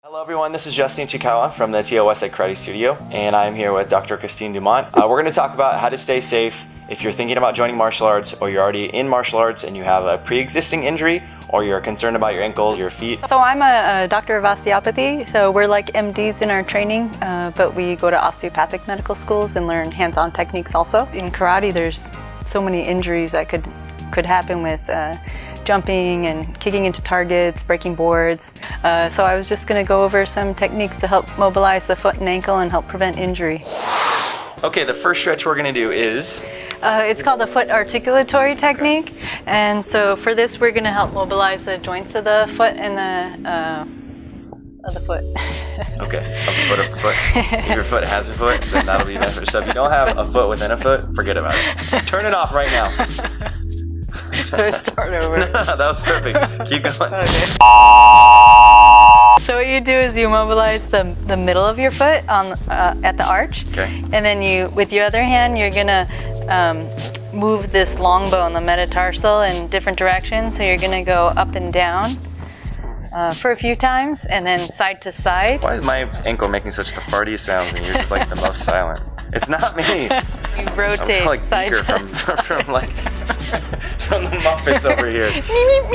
Hello everyone, this is Justine Chikawa from the TOS Karate Studio, and I'm here with Dr. Christine Dumont. We're going to talk about how to stay safe if you're thinking about joining martial arts, or you're already in martial arts and you have a pre-existing injury, or you're concerned about your ankles, your feet. So I'm a doctor of osteopathy, so we're like MDs in our training, but we go to osteopathic medical schools and learn hands-on techniques also. In karate, there's so many injuries that could happen with jumping and kicking into targets, breaking boards. So I was just going to go over some techniques to help mobilize the foot and ankle and help prevent injury. Okay, the first stretch we're going to do is... it's called the foot articulatory technique. Okay. And so for this, we're going to help mobilize the joints of the foot and the foot. Okay, of the foot of the foot. If your foot has a foot, then that'll be better. So if you don't have a foot within a foot, forget about it. Turn it off right now. Start over. No, that was perfect. Keep going. Okay. So what you do is you mobilize the middle of your foot on at the arch. Okay. And then you, with your other hand, you're gonna move this long bone, the metatarsal, in different directions. So you're gonna go up and down for a few times, and then side to side. Why is my ankle making such the fartiest sounds, and you're just like the most silent? It's not me. You rotate like side Beaker from the Muppets over here.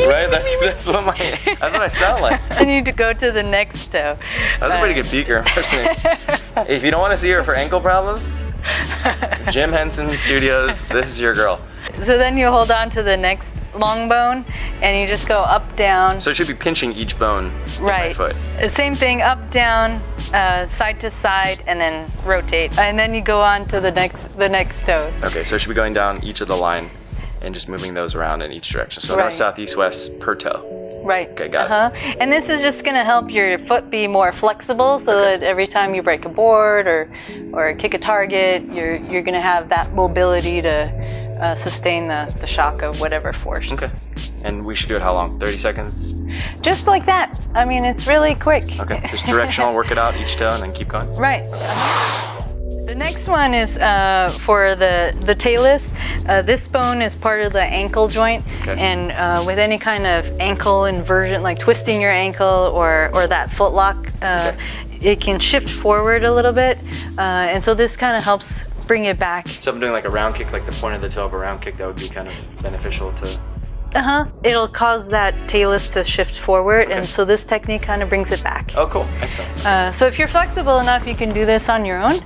Right? That's what I sound like. I need to go to the next toe. That's a pretty good Beaker impersonation. If you don't want to see her for ankle problems, Jim Henson Studios, this is your girl. So then you hold on to the next long bone and you just go up, down. So it should be pinching each bone right. in my foot. Same thing, up, down, side to side, and then rotate. And then you go on to the next toes. Okay, so it should be going down each of the line and just moving those around in each direction. So right. north, south, east, west per toe. Right. Okay, got it. And this is just going to help your foot be more flexible, so that every time you break a board or kick a target, you're going to have that mobility to sustain the shock of whatever force. Okay. And we should do it how long? 30 seconds? Just like that. I mean, it's really quick. Okay. Just directional, work it out each toe and then keep going? Right. The next one is for the tailless. This bone is part of the ankle joint, and with any kind of ankle inversion, like twisting your ankle or that foot lock, it can shift forward a little bit, and so this kind of helps bring it back. So if I'm doing like a round kick, like the point of the toe of a round kick, that would be kind of beneficial to... It'll cause that tailless to shift forward, and so this technique kind of brings it back. Oh, cool. Excellent. So if you're flexible enough, you can do this on your own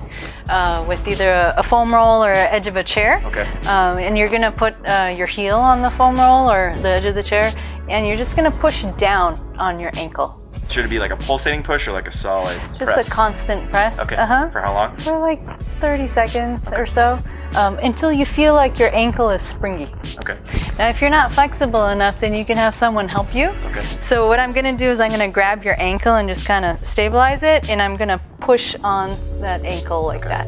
with either a foam roll or an edge of a chair. Okay. And you're going to put your heel on the foam roll or the edge of the chair, and you're just going to push down on your ankle. Should it be like a pulsating push or like a solid press? Just a constant press. Okay. For how long? For like 30 seconds or so, until you feel like your ankle is springy. Okay. Now, if you're not flexible enough, then you can have someone help you. Okay. So what I'm going to do is I'm going to grab your ankle and just kind of stabilize it, and I'm going to push on that ankle like that.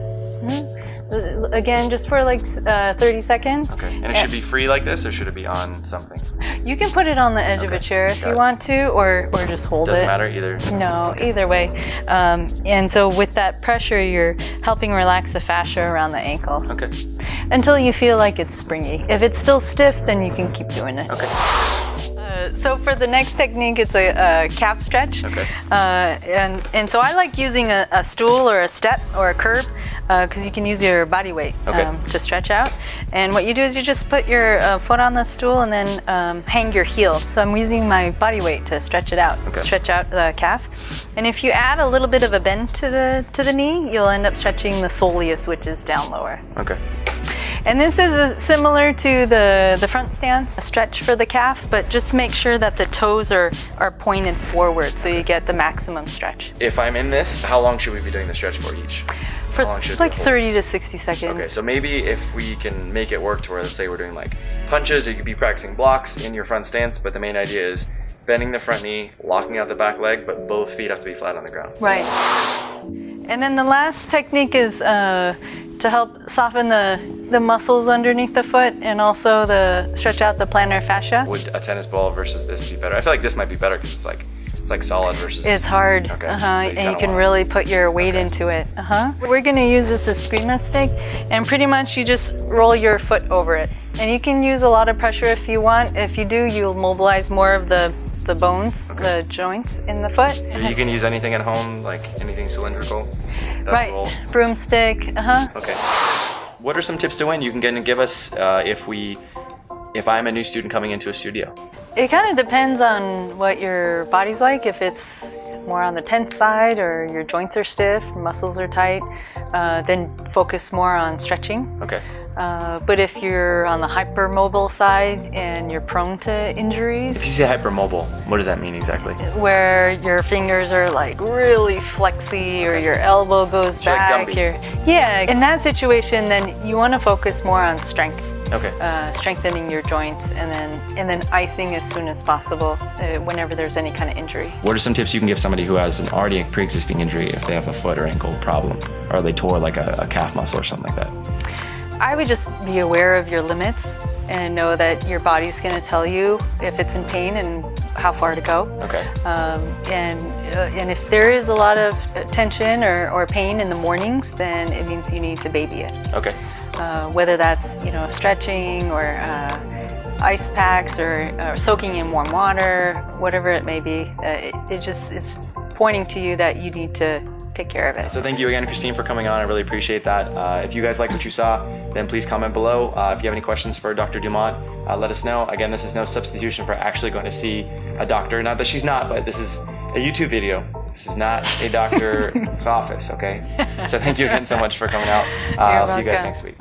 Again, just for like 30 seconds. Okay. And it should be free like this, or should it be on something? You can put it on the edge of a chair if you want to, or just hold it. Doesn't matter either? No, either way. And so with that pressure, you're helping relax the fascia around the ankle. Okay. Until you feel like it's springy. If it's still stiff, then you can keep doing it. Okay. So for the next technique, it's a calf stretch. Okay. And so I like using a stool or a step or a curb because you can use your body weight to stretch out. And what you do is you just put your foot on the stool and then hang your heel. So I'm using my body weight to stretch it out, stretch out the calf. And if you add a little bit of a bend to the knee, you'll end up stretching the soleus, which is down lower. Okay. And this is similar to the front stance, a stretch for the calf, but just make sure that the toes are pointed forward so you get the maximum stretch. If I'm in this, how long should we be doing the stretch for each? For like 30 to 60 seconds. Okay, so maybe if we can make it work to where, let's say we're doing like punches, you could be practicing blocks in your front stance, but the main idea is bending the front knee, locking out the back leg, but both feet have to be flat on the ground. Right. And then the last technique is to help soften the muscles underneath the foot and also stretch out the plantar fascia. Would a tennis ball versus this be better? I feel like this might be better because it's like solid versus... It's hard, so and you can really put your weight into it. We're going to use this as screamer stick, and pretty much you just roll your foot over it. And you can use a lot of pressure if you want. If you do, you'll mobilize more of the the bones, the joints in the foot. You can use anything at home, like anything cylindrical? Right, broomstick, Okay. What are some tips to win you can give us if I'm a new student coming into a studio? It kind of depends on what your body's like. If it's more on the tense side or your joints are stiff, muscles are tight, then focus more on stretching. Okay. But if you're on the hypermobile side and you're prone to injuries. If you say hypermobile, what does that mean exactly? Where your fingers are like really flexy or your elbow goes back. Like yeah, in that situation, then you want to focus more on strength. Okay. Strengthening your joints and then icing as soon as possible whenever there's any kind of injury. What are some tips you can give somebody who has an already pre-existing injury if they have a foot or ankle problem, or they tore like a calf muscle or something like that? I would just be aware of your limits and know that your body's going to tell you if it's in pain and how far to go. Okay. And if there is a lot of tension or pain in the mornings, then it means you need to baby it. Okay. Whether that's stretching or ice packs or soaking in warm water, whatever it may be, it's pointing to you that you need to take care of it. So thank you again, Christine, for coming on. I really appreciate that. If you guys like what you saw, then please comment below. If you have any questions for Dr. Dumont, let us know. Again, this is no substitution for actually going to see a doctor. Not that she's not, but this is a YouTube video. This is not a doctor's office, okay? So thank you again so much for coming out. I'll see you guys next week.